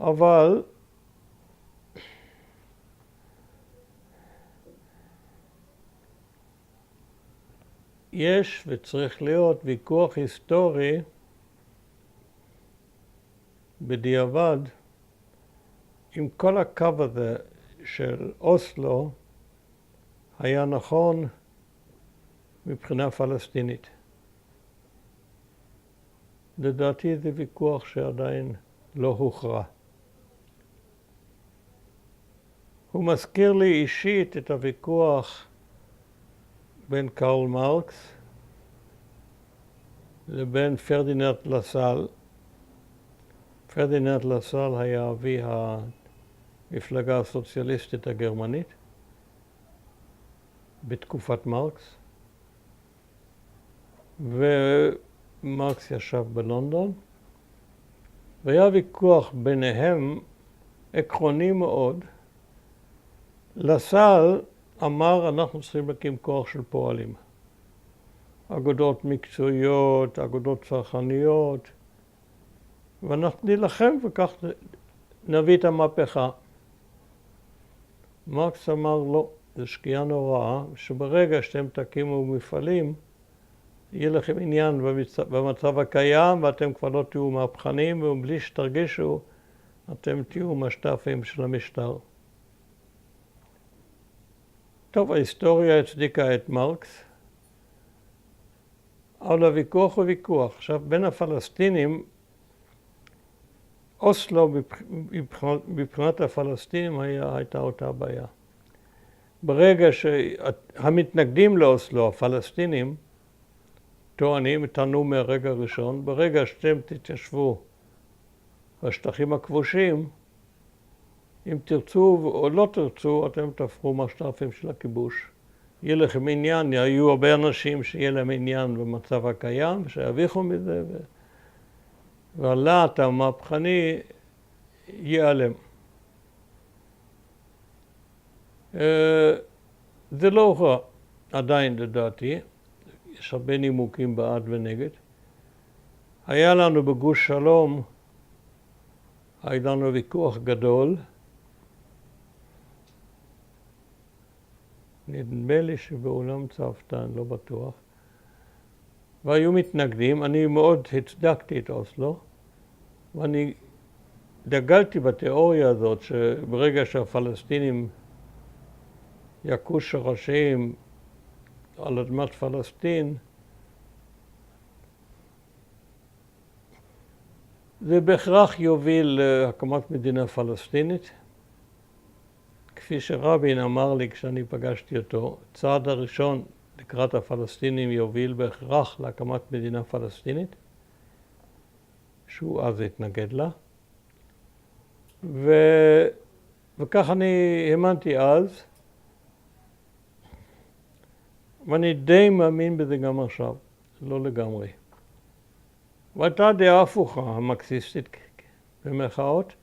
אבל יש וצריך להיות ויכוח היסטורי בדיעבד אם כל הקו הזה של אוסלו היה נכון מבחינה פלסטינית. לדעתי זה ויכוח שעדיין לא הוכרע. הוא מזכיר לי אישית את הוויכוח בין קרל מרקס לבין פרדיננד לסאל. פרדיננד לסאל היה אבי המפלגה הסוציאליסטית הגרמנית בתקופת מרקס, ומרקס ישב בלונדון, והיה ויכוח ביניהם עקרוני מאוד. לסאל אמר, אנחנו צריכים להקים כוח של פועלים. אגודות מקצועיות, אגודות צרכניות, ואנחנו נלחם וכך נביא את המהפכה. מרקס אמר, לא, זו שגיאה נוראה, שברגע שאתם תקימו מפעלים, יהיה לכם עניין במצב הקיים, ואתם כבר לא תהיו מהפכנים, ובלי שתרגישו, אתם תהיו משת"פים של המשטר. טוב, ההיסטוריה הצדיקה את מרקס, אבל הוויכוח הוא ויכוח. עכשיו, בין הפלסטינים, אוסלו מבחינת הפלסטינים הייתה אותה בעיה. ברגע שהמתנגדים לאוסלו, הפלסטינים, טענו מהרגע הראשון, ברגע שאתם תתיישבו בשטחים הכבושים, אם תרצו או לא תרצו, אתם תהפכו משת"פים של הכיבוש. יהיה לכם עניין, היו הרבה אנשים שיהיה להם עניין במצב הקיים, שירוויחו מזה, והלהט המהפכני ייעלם. זה לא הוכרע עדיין לדעתי, יש הרבה נימוקים בעד ונגד. היה לנו בגוש שלום, היה לנו ויכוח גדול, נדמה לי שבעולם צוותא, אני לא בטוח, והיו מתנגדים. אני מאוד הצדקתי את אוסלו, ואני דגלתי בתיאוריה הזאת שברגע שהפלסטינים יכו שורשים על אדמת פלסטין, זה בהכרח יוביל להקמת מדינה פלסטינית. כפי שרבין אמר לי כשאני פגשתי אותו, הצעד הראשון לקראת הפלסטינים יוביל בהכרח להקמת מדינה פלסטינית, שהוא אז התנגד לה. וכך אני האמנתי אז, ואני די מאמין בזה גם עכשיו, לא לגמרי. והייתה דעה הפוכה, המרקסיסטית במרכאות,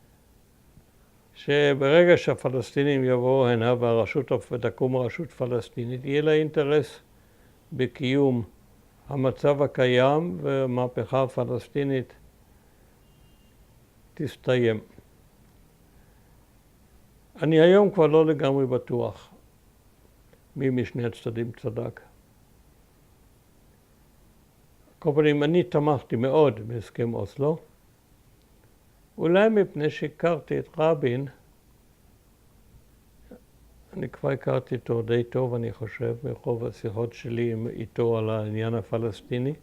שברגע שהפלסטינים יבואו הנה ותקום רשות פלסטינית, יהיה לה אינטרס בקיום המצב הקיים, והמהפכה הפלסטינית תסתיים. אני היום כבר לא לגמרי בטוח מי משני הצדדים צדק. כל פנים, אני תמכתי מאוד בהסכם אוסלו, אולי מפני שהכרתי את רבין. אני כבר הכרתי אותו די טוב, אני חושב, מרוב השיחות שלי איתו על העניין הפלסטיני.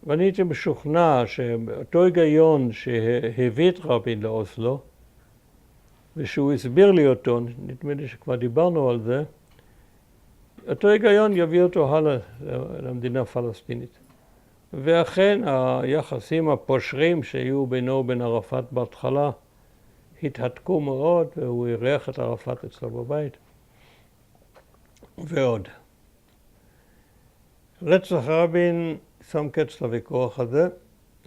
ואני הייתי משוכנע שאותו היגיון שהביא את רבין לאוסלו, ושהוא הסביר לי אותו, נדמה לי שכבר דיברנו על זה, אותו היגיון יביא אותו הלאה למדינה הפלסטינית. ואכן היחסים הפושרים שהיו בינו ובין ערפאת בהתחלה התהדקו מאוד, והוא אירח את ערפאת אצלו בבית. ועוד. רצח רבין שם קץ לוויכוח הזה.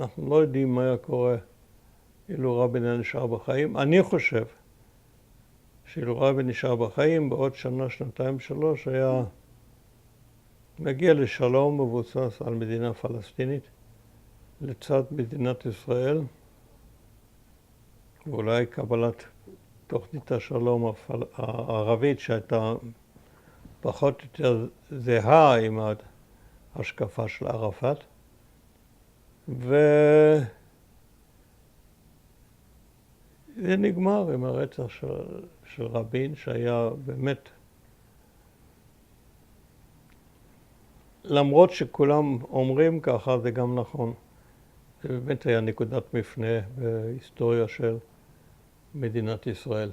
אנחנו לא יודעים מה היה קורה אילו רבין היה נשאר בחיים. אני חושב שאילו רבין נשאר בחיים, בעוד שנה, שנתיים, שלוש, היה מגיע לשלום מבוסס על מדינה פלסטינית לצד מדינת ישראל. ואולי קבלת תוכנית השלום הערבית שהייתה פחות או יותר זהה עם ההשקפה של ערפאת. וזה נגמר עם הרצח של רבין, שהיה באמת, למרות שכולם אומרים ככה, זה גם נכון. זה באמת היה נקודת מפנה בהיסטוריה של מדינת ישראל.